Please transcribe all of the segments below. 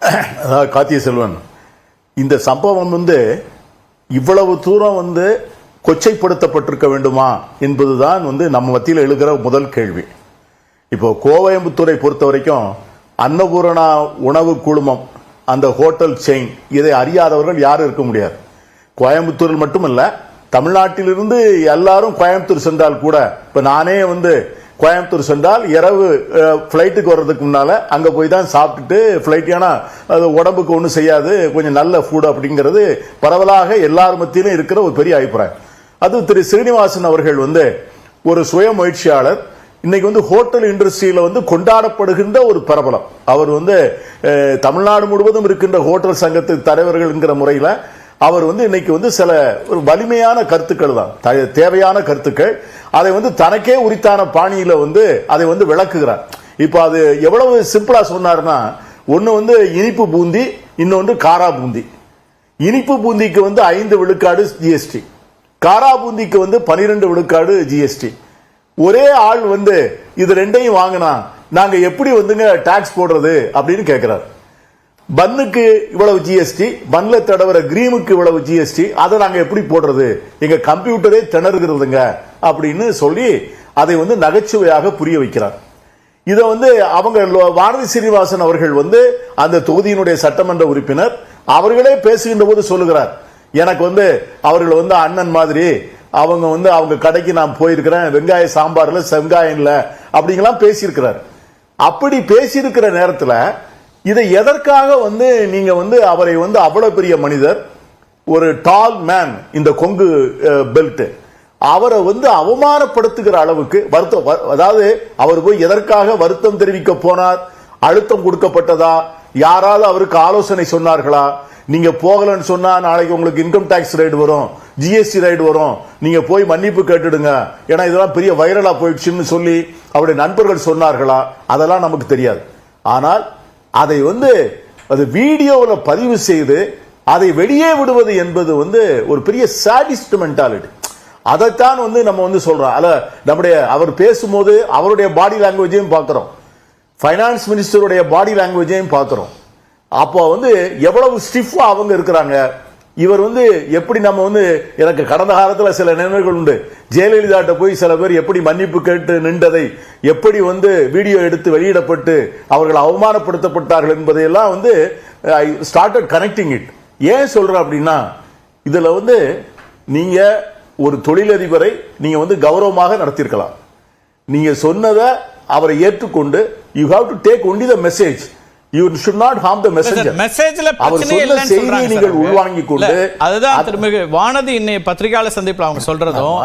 அதாவது கார்த்திகை செல்வன், இந்த சம்பவம் இவ்வளவு தூரம் கொச்சைப்படுத்தப்பட்டிருக்க வேண்டுமா என்பதுதான் நம்ம மத்தியில் எழுகிற முதல் கேள்வி. இப்போ கோயம்புத்தூரை பொறுத்த வரைக்கும் அன்னபூரணா உணவு குழுமம், அந்த ஹோட்டல் செயின், இதை அறியாதவர்கள் யாரும் இருக்க முடியாது. கோயம்புத்தூரில் மட்டுமல்ல, தமிழ்நாட்டிலிருந்து எல்லாரும் கோயம்புத்தூர் சென்றால் கூட, இப்ப நானே கோயம்புத்தூர் சென்றால் இரவு பிளைட்டுக்கு வர்றதுக்கு முன்னால அங்க போய் தான் சாப்பிட்டுட்டு பிளைட், ஏன்னா அது உடம்புக்கு ஒன்றும் செய்யாது, கொஞ்சம் நல்ல ஃபுட் அப்படிங்கிறது பரவலாக எல்லார் மத்தியிலும் இருக்கிற ஒரு பெரிய அபிப்பிராயம். அது திரு ஸ்ரீனிவாசன் அவர்கள் ஒரு சுய முயற்சியாளர். இன்னைக்கு ஹோட்டல் இண்டஸ்ட்ரியில கொண்டாடப்படுகின்ற ஒரு பிரபலம். அவர் தமிழ்நாடு முழுவதும் இருக்கின்ற ஹோட்டல் சங்கத்து தலைவர்கள்ங்கிற முறையில் அவர் இன்னைக்கு சில ஒரு வலிமையான கருத்துக்கள் தான், தேவையான கருத்துக்கள், அதை தனக்கே உரித்தான பாணியில அதை விளக்குகிறார். இப்ப அது எவ்வளவு சிம்பிளா சொன்னார்னா, ஒன்னு இனிப்பு பூந்தி, இன்னொன்று காரா பூந்தி. இனிப்பு பூந்திக்கு 5 விழுக்காடு ஜிஎஸ்டி, காரா பூந்திக்கு 12 விழுக்காடு ஜிஎஸ்டி. ஒரே ஆள் இது ரெண்டையும் வாங்கினா நாங்க எப்படி டாக்ஸ் போடுறது அப்படின்னு கேட்கிறார். பன்னுக்கு இவ்வளவு ஜிஎஸ்டி, பன்ல தடவர கிரீமுக்கு இவ்வளவு ஜிஎஸ்டி, அதை நாங்க எப்படி போடுறது, எங்க கம்ப்யூட்டரே திணறுகிறதுங்க அப்படின்னு சொல்லி அதை நகைச்சுவையாக புரிய வைக்கிறார். இதை அவங்க வானதி சீனிவாசன் அவர்கள் அந்த தொகுதியினுடைய சட்டமன்ற உறுப்பினர், அவர்களே பேசுகின்ற போது சொல்லுகிறார், எனக்கு அவர்கள் அண்ணன் மாதிரி, அவங்க அவங்க கடைக்கு நான் போயிருக்கிறேன், வெங்காய சாம்பார்ல வெங்காயம் இல்ல அப்படிங்கலாம் பேசியிருக்கிறார். அப்படி பேசியிருக்கிற நேரத்தில் இதை எதற்காக நீங்க அவரை அவ்வளவு பெரிய மனிதர், ஒரு டால் மேன், இந்த கொங்கு பெல்ட், அவரை அவமானப்படுத்துகிற அளவுக்கு வருத்தம், அதாவது அவர் போய் எதற்காக வருத்தம் தெரிவிக்க போனார், அழுத்தம் கொடுக்கப்பட்டதா, யாராவது அவருக்கு ஆலோசனை சொன்னார்களா, நீங்க போகலன்னு சொன்னா நாளைக்கு உங்களுக்கு இன்கம் டாக்ஸ் ரைடு வரும், ஜிஎஸ்டி ரைடு வரும், நீங்க போய் மன்னிப்பு கேட்டுடுங்க, ஏன்னா இதெல்லாம் பெரிய வைரலா போயிடுச்சுன்னு சொல்லி அவருடைய நண்பர்கள் சொன்னார்களா, அதெல்லாம் நமக்கு தெரியாது. ஆனால் அதை அது வீடியோவில் பதிவு செய்து அதை வெளியே விடுவது என்பது ஒரு பெரிய சாடிஸ்ட் மென்டாலிட்டி. அதைத்தான் நம்ம சொல்றோம். அல்ல, நம்முடைய அவர் பேசும்போது அவருடைய பாடி லாங்குவேஜையும் பார்க்கிறோம், பைனான்ஸ் மினிஸ்டருடைய பாடி லாங்குவேஜையும் பார்க்கிறோம். அப்போ எவ்வளவு ஸ்டிஃபா அவங்க இருக்கிறாங்க. இவர் எப்படி நம்ம எனக்கு கடந்த காலத்தில் சில நினைவுகள் உண்டு, ஜெயலலிதா போய் சில பேர் எப்படி மன்னிப்பு கேட்டு நின்றதை, எப்படி வீடியோ எடுத்து வெளியிடப்பட்டு அவர்கள் அவமானப்படுத்தப்பட்டார்கள் என்பதையெல்லாம் ஐ ஸ்டார்டட் கனெக்டிங் இட். ஏன் சொல்றேன் அப்படின்னா, இதுல நீங்க ஒரு தொழிலதிபரை நீங்க கௌரவமாக நடத்திருக்கலாம், நீங்க சொன்னதை அவரை ஏற்றுக்கொண்டு you have to take only the message, you should not harm the messenger. மெசேஜ்ல பிரச்சனை இல்லன்னு சொல்றாங்க. நீங்கள் உள்வாங்கிக் கொண்டு அதுதான் திரும்ப வானதி இன்னைய பத்திரிகையாளர் சந்திப்புல அவங்க சொல்றதும்,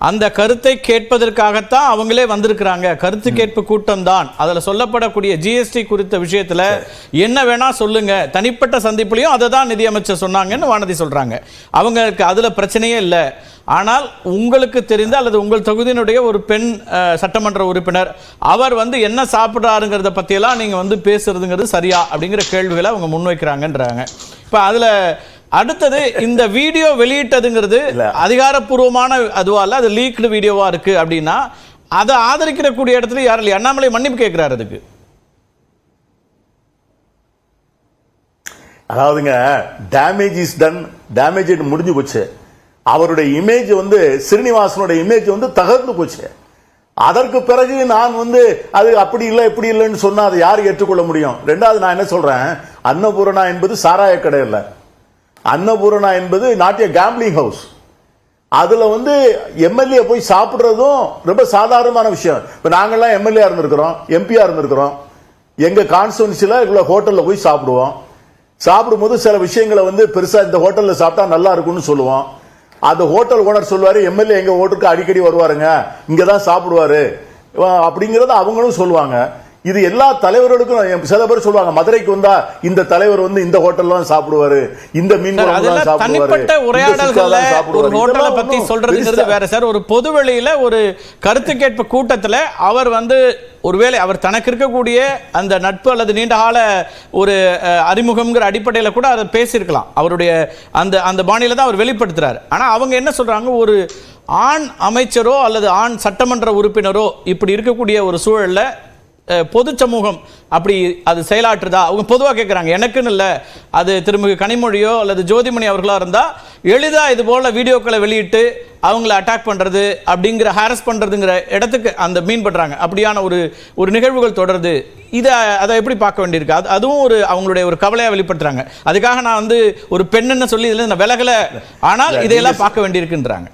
அந்த கருத்தை கேட்பதற்காகத்தான் அவங்களே வந்திருக்கிறாங்க, கருத்து கேட்பு கூட்டம் தான், அதுல சொல்லப்படக்கூடிய ஜிஎஸ்டி குறித்த விஷயத்துல என்ன வேணா சொல்லுங்க, தனிப்பட்ட சந்திப்புலயும் அதை தான் நிதியமைச்சர் சொன்னாங்கன்னு வானதி சொல்றாங்க. அவங்களுக்கு அதுல பிரச்சனையே இல்லை. ஆனால் உங்களுக்கு தெரிந்த அல்லது உங்கள் தொகுதியினுடைய ஒரு பெண் சட்டமன்ற உறுப்பினர் அவர் என்ன சாப்பிட்றாருங்கிறத பற்றியெல்லாம் நீங்கள் பேசுறதுங்கிறது சரியா அப்படிங்கிற கேள்விகளை அவங்க முன்வைக்கிறாங்கன்றாங்க. இப்போ அதில் அடுத்தது, இந்த வீடியோ வெளியிட்டதுங்கிறது அதிகாரப்பூர்வமான அதுவா இல்லை, அது லீக்டு வீடியோவா இருக்கு அப்படின்னா அதை ஆதரிக்கக்கூடிய இடத்துல யாரும் இல்லை. அண்ணாமலை மன்னிப்பு கேட்கிறார் அதுக்கு. அதாவதுங்க, டேமேஜ் இஸ் டன், டேமேஜ் முடிஞ்சு போச்சு. அவருடைய இமேஜ் ஸ்ரீனிவாசனுடைய இமேஜ் தகர்ந்து போச்சு. அதற்கு பிறகு நான் அது அப்படி இல்லை இப்படி இல்லைன்னு சொன்னா அதை யார் ஏற்றுக்கொள்ள முடியும்? ரெண்டாவது நான் என்ன சொல்றேன், அன்னபூரணா என்பது சாராய கடை இல்ல, அன்னபூரணா என்பது நாட் எ கேம்பிளிங் ஹவுஸ். அதுல எம்எல்ஏ போய் சாப்பிடுறதும் ரொம்ப சாதாரணமான விஷயம். இப்ப நாங்கெல்லாம் எம்எல்ஏ இருந்திருக்கிறோம், எம்பியா இருந்திருக்கிறோம், எங்க கான்ஸ்டிட்யூன்சில இவ்வளவு ஹோட்டல்ல போய் சாப்பிடுவோம். சாப்பிடும்போது சில விஷயங்களை பெருசா இந்த ஹோட்டல்ல சாப்பிட்டா நல்லா இருக்கும்னு சொல்லுவோம். அந்த ஹோட்டல் ஓனர் சொல்லுவாரு, எம்எல்ஏ எங்க ஹோட்டலுக்கு அடிக்கடி வருவாருங்க, இங்கதான் சாப்பிடுவாரு அப்படிங்கறத அவங்களும் சொல்லுவாங்க. இது எல்லா தலைவர்களுக்கும் சில பேர் சொல்லுவாங்க, மதுரைக்கு வந்தா இந்த தலைவர் இந்த ஹோட்டல்ல தான் சாப்பிடுவாரு, இந்த மீன் குழம்புல சாப்பிடுவாரு. தனிப்பட்ட உரையாடல்கள்ல ஒரு ஹோட்டலை பத்தி சொல்றதுங்கிறது வேற சார். ஒரு பொதுவெளியில ஒரு கருத்து கேட்பு கூட்டத்துல அவர் ஒருவேளை அவர் தனக்கு இருக்கக்கூடிய அந்த நட்பு அல்லது நீண்டகால ஒரு அறிமுகம்ங்கிற அடிப்படையில் கூட அதை பேசியிருக்கலாம். அவருடைய அந்த அந்த பாணியில தான் அவர் வெளிப்படுத்துறாரு. ஆனா அவங்க என்ன சொல்றாங்க, ஒரு ஆண் அமைச்சரோ அல்லது ஆண் சட்டமன்ற உறுப்பினரோ இப்படி இருக்கக்கூடிய ஒரு சூழல்ல பொது சமூகம் அப்படி அது செயலாற்றுதா? அவங்க பொதுவாக கேட்குறாங்க, எனக்குன்னு இல்லை, அது திருமிகு கனிமொழியோ அல்லது ஜோதிமணி அவர்களோ இருந்தால் எளிதாக இது போல் வீடியோக்களை வெளியிட்டு அவங்கள அட்டாக் பண்ணுறது அப்படிங்கிற ஹாரஸ் பண்ணுறதுங்கிற இடத்துக்கு அந்த மீன் பண்ணுறாங்க. அப்படியான ஒரு நிகழ்வுகள் தொடருது. அதை எப்படி பார்க்க வேண்டியிருக்கு? அதுவும் அவங்களுடைய ஒரு கவலையாக வெளிப்படுத்துறாங்க. அதுக்காக நான் வந்து ஒரு பெண்ணுன்னு சொல்லி இதில் நான் விலகலை, ஆனால் இதையெல்லாம் பார்க்க வேண்டியிருக்குன்றாங்க.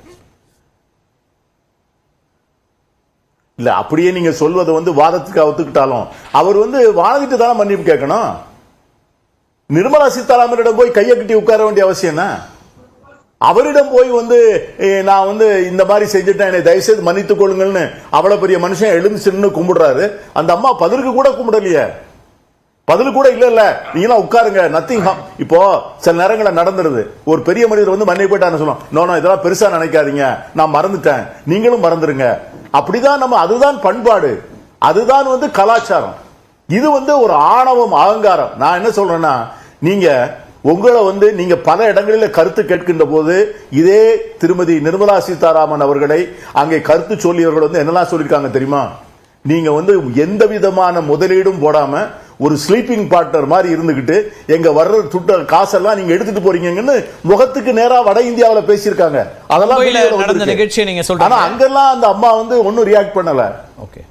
இல்ல அப்படியே நீங்க சொல்வது வந்து வாதத்துக்கு ஒத்துக்கிட்டாலும் அவர் வந்து வானதிட்டு தானே மன்னிப்பு கேட்கணும். நிர்மலா சீதாராமனிடம் போய் கையை கட்டி உட்கார வேண்டிய அவசியம் என்ன? அவரிடம் போய் வந்து நான் வந்து இந்த மாதிரி செஞ்சுட்டேன், என்னை தயவுசெய்து மன்னித்துக் கொள்ளுங்கள்னு அவ்வளவு பெரிய மனுஷன் எழுந்து கும்பிடுறாரு. அந்த அம்மா பதிலுக்கு கூட கும்பிடலையே, பதில் கூட இல்ல நீங்களாம் உட்காருங்க, நத்திங். இப்போ சில நேரங்களில் நடந்துருது, ஒரு பெரிய மனிதர் வந்து மன்னிப்பு போயிட்டான்னு சொல்லுவோம், நோ இதெல்லாம் பெருசா நினைக்காதீங்க, நான் மறந்துட்டேன், நீங்களும் மறந்துருங்க. அப்படிதான் நம்ம, அதுதான் பண்பாடு, அதுதான் வந்து கலாச்சாரம். இது வந்து ஒரு ஆணவம், அகங்காரம். நான் என்ன சொல்றேன்னா, நீங்க உங்களை வந்து நீங்க பல இடங்களில் கருத்து கேட்கின்ற போது இதே திருமதி நிர்மலா சீதாராமன் அவர்களை அங்கே கருத்து சொல்லியவர்கள் வந்து என்னெல்லாம் சொல்லியிருக்காங்க தெரியுமா? நீங்க வந்து எந்த விதமான முதலீடும் போடாம ஒரு ஸ்லீப்பிங் பார்ட்னர் மாதிரி இருந்துகிட்டு எங்க வர்ற துட்ட காசெல்லாம் நீங்க எடுத்துட்டு போறீங்கன்னு முகத்துக்கு நேரா வட இந்தியாவில் பேசியிருக்காங்க. அதெல்லாம் நிகழ்ச்சி நீங்க சொல்றீங்க. ஆனா அங்கெல்லாம் அந்த அம்மா வந்து ஒன்னும் ரியாக்ட் பண்ணல. ஓகே,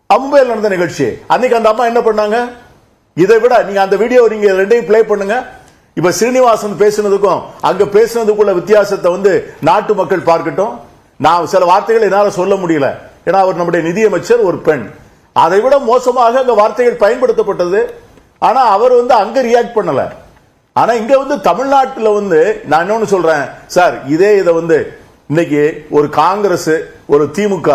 மும்பையில் நடந்த நிகழ்ச்சி அன்னைக்கு அந்த அம்மா என்ன பண்ணாங்க? இதை விட நீங்க அந்த வீடியோ நீங்க ரெண்டையும் பிளே பண்ணுங்க. இப்ப ஸ்ரீனிவாசன் பேசினதுக்கும் அங்க பேசினதுக்குள்ள வித்தியாசத்தை வந்து நாட்டு மக்கள் பார்க்கட்டும். நான் சில வார்த்தைகள் என்னால சொல்ல முடியல, ஏன்னா அவர் நம்முடைய நிதியமைச்சர், ஒரு பெண். அதை விட மோசமாக அங்க வார்த்தைகள் பயன்படுத்தப்பட்டது. ஆனா அவர் வந்து அங்க ரியாக்ட் பண்ணல. ஆனா இங்க வந்து தமிழ்நாட்டில் வந்து நான் இன்னொன்னு சொல்றேன் சார், இதை வந்து இன்னைக்கு ஒரு காங்கிரஸ், ஒரு திமுக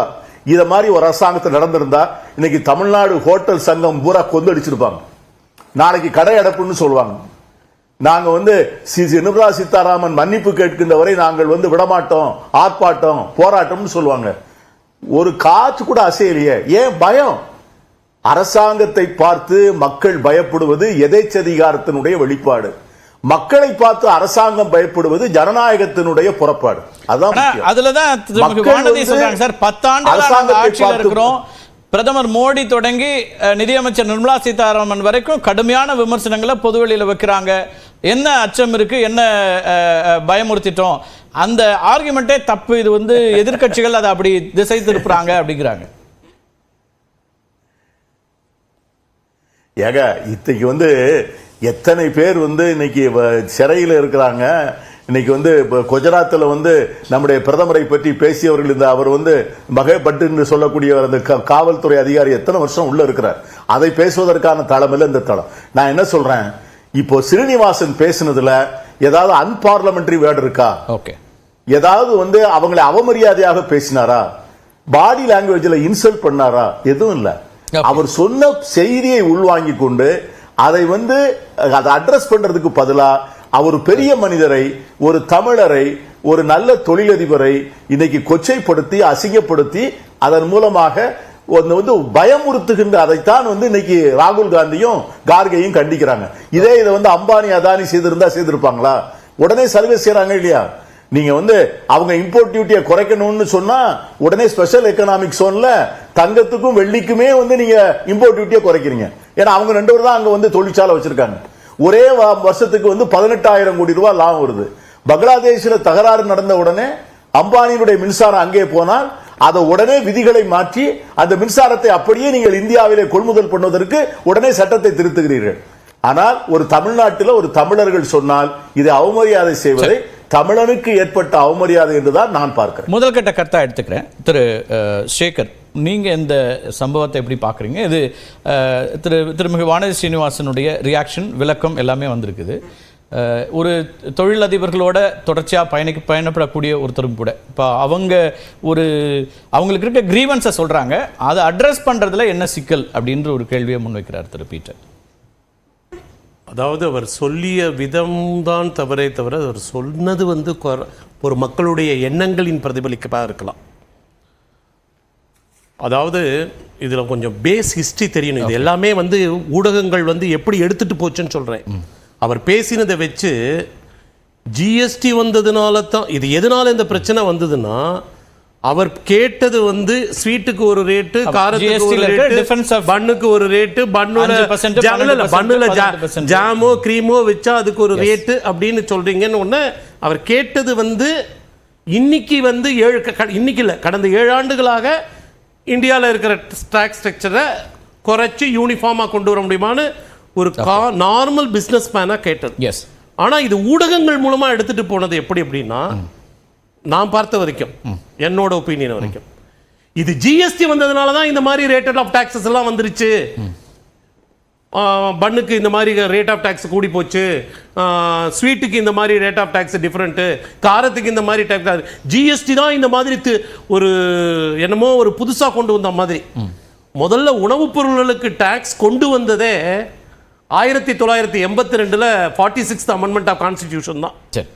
இத மாதிரி ஒரு அரசாங்கத்தை நடந்திருந்தா இன்னைக்கு தமிழ்நாடு ஹோட்டல் சங்கம் பூரா கொந்தளிச்சிருப்பாங்க. நாளைக்கு கடை அடைப்புன்னு சொல்லுவாங்க. நாங்க வந்து நிர்மலா சீதாராமன் மன்னிப்பு கேட்கின்ற வரை நாங்கள் வந்து விடமாட்டோம், ஆர்ப்பாட்டம், போராட்டம்னு சொல்லுவாங்க. ஒரு காற்று கூட அசையலையே. ஏன் பயம்? அரசாங்கத்தை பார்த்து மக்கள் பயப்படுவது எதேச்சதிகாரத்தினுடைய வெளிப்பாடு. மக்களை பார்த்து அரசாங்கம் பயப்படுவது ஜனநாயகத்தினுடைய புறப்பாடு. அதுலதான் சார் 10 ஆண்டுகள் ஆட்சியில் இருக்கிறோம். பிரதமர் மோடி தொடங்கி நிதியமைச்சர் நிர்மலா சீதாராமன் வரைக்கும் கடுமையான விமர்சனங்களை பொதுவெளியில் வைக்கிறாங்க. என்ன அச்சம் இருக்கு, என்ன பயமுறுத்திட்டோம், அந்த ஆர்குமெண்டே தப்பு. இது வந்து எதிர்கட்சிகள் அதை அப்படி திசை திருப்புறாங்க அப்படிங்கிறாங்க. ஏக இன்றைக்கு வந்து எத்தனை பேர் வந்து இன்னைக்கு சிறையில் இருக்கிறாங்க. இன்னைக்கு வந்து குஜராத்தில் வந்து நம்முடைய பிரதமரை பற்றி பேசியவர்கள், இந்த அவர் வந்து மகேபட் என்று சொல்லக்கூடிய அந்த காவல்துறை அதிகாரி எத்தனை வருஷம் உள்ள இருக்கிறார். அதை பேசுவதற்கான தளம் இல்லை இந்த தளம். நான் என்ன சொல்றேன், இப்போ ஸ்ரீனிவாசன் பேசினதுல ஏதாவது அன்பார்லமெண்டரி வேர்டு இருக்கா? ஓகே, ஏதாவது வந்து அவங்களை அவமரியாதையாக பேசினாரா? பாடி லாங்குவேஜ்ல இன்சல்ட் பண்ணாரா? எதுவும் இல்ல. அவர் சொன்ன செய்தியை உள்வாங்கி கொண்டு அதை வந்து அதை அட்ரஸ் பண்றதுக்கு பதிலா அவர் பெரிய மனிதரை, ஒரு தமிழரை, ஒரு நல்ல தொழிலதிபரை இன்னைக்கு கொச்சைப்படுத்தி அசிங்கப்படுத்தி அதன் மூலமாக வந்து பயமுறுத்துகின்ற அதைத்தான் வந்து இன்னைக்கு ராகுல் காந்தியும் கார்கேயும் கண்டிக்கிறாங்க. இதை வந்து அம்பானி அதானி செய்திருந்தா செய்திருப்பாங்களா? உடனே சலுகை செய்யறாங்க இல்லையா? நீங்க வந்து அவங்க இம்போர்ட் டியூட்டியை குறைக்கணும்னு சொன்னா உடனே ஸ்பெஷல் எக்கனாமிக் சோன்ல தங்கத்துக்கும் வெள்ளிக்குமே வந்து நீங்க இம்போர்ட் டியூட்டியை குறைக்கிறீங்க. ஏன்னா அவங்க 2 பேர் தான் அங்க வந்து தொழிற்சாலை வச்சிருக்காங்க. ஒரே வருஷத்துக்கு வந்து 18,000 கோடி ரூபாய் லாபம் வருது. பங்களாதேஷில் தகராறு நடந்த உடனே அம்பானியுடைய மின்சாரம் அங்கே போனால் அதை உடனே விதிகளை மாற்றி அந்த மின்சாரத்தை அப்படியே நீங்கள் இந்தியாவிலே கொள்முதல் பண்ணுவதற்கு உடனே சட்டத்தை திருத்துகிறீர்கள். ஆனால் ஒரு தமிழ்நாட்டில் ஒரு தமிழர்கள் சொன்னால் இது அவமரியாதை செய்வதை தமிழனுக்கு ஏற்பட்ட அவமரியாதை என்றுதான் நான் பார்க்கிறேன். முதல் கட்ட கருத்தா எடுத்துக்கிறேன். திரு சேகர், நீங்க இந்த சம்பவத்தை எப்படி பார்க்குறீங்க? இது திருமிகு வானதி ஸ்ரீனிவாசனுடைய ரியாக்ஷன், விளக்கம் எல்லாமே வந்திருக்குது. ஒரு தொழிலதிபர்களோட தொடர்ச்சியாக பயணப்படக்கூடிய ஒருத்தரும் கூட இப்போ அவங்களுக்கு இருக்க கிரீவன்ஸை சொல்கிறாங்க, அதை அட்ரஸ் பண்ணுறதுல என்ன சிக்கல் அப்படின்ற ஒரு கேள்வியை முன்வைக்கிறார் திரு பீட்டர். அதாவது அவர் சொல்லிய விதம்தான் தவறே தவிர அவர் சொன்னது வந்து ஒரு மக்களுடைய எண்ணங்களின் பிரதிபலிப்பாக இருக்கலாம். அதாவது இதில் கொஞ்சம் பேஸ் ஹிஸ்ட்ரி தெரியணும். இது எல்லாமே வந்து ஊடகங்கள் வந்து எப்படி எடுத்துகிட்டு போச்சுன்னு சொல்கிறேன். அவர் பேசினதை வச்சு ஜிஎஸ்டி வந்ததுனால தான் இது எதனால இந்த பிரச்சனை வந்ததுன்னா அவர் கேட்டது வந்து ஸ்வீட்டுக்கு ஒரு ரேட்டு, காரத்துக்கு GST ஒரு ல இருக்க ரேட்டு, difference of பன்னுக்கு ஒரு ரேட்டு, 5%, பன்னுல 18%. ஜாமோ கிரீமோ வச்சா அதுக்கு ஒரு ரேட்டு அப்படின்னு சொல்றீங்கன்னு ஒண்ணு. அவர் கேட்டது வந்து இன்னைக்கு வந்து இன்னைக்கு இல்ல, கடந்த 7 ஆண்டுகளாக இந்தியாவில் இருக்கிற டாக்ஸ் ஸ்ட்ரக்சரை குறைச்சி யூனிஃபார்மா கொண்டு வர முடியுமான்னு ஒரு நார்மல் பிசினஸ் மேனா கேட்டது. எஸ். ஆனா இது ஊடகங்கள் மூலமா எடுத்துட்டு போனது எப்படி அப்படின்னா, நான் பார்த்த வரைக்கும், என்னோட ஒப்பீனியன் வரைக்கும், இது ஜிஎஸ்டி வந்ததுனால தான் இந்த மாதிரி ரேட் ஆஃப் டாக்ஸஸ் எல்லாம் வந்துருச்சு. பன்னுக்கு இந்த மாதிரி ரேட் ஆஃப் டாக்ஸ் கூடி போச்சு, ஸ்வீட்டுக்கு இந்த மாதிரி ரேட் ஆஃப் டாக்ஸ் டிஃப்ரெண்ட்டு, காரத்துக்கு இந்த மாதிரி டாக்ஸ், ஜிஎஸ்டி தான் இந்த மாதிரி ஒரு என்னமோ ஒரு புதுசாக கொண்டு வந்த மாதிரி. முதல்ல உணவுப் பொருள்களுக்கு டாக்ஸ் கொண்டு வந்ததே 1982 46th அமெண்ட்மெண்ட் ஆஃப் கான்ஸ்டிடியூஷன் தான். சரி.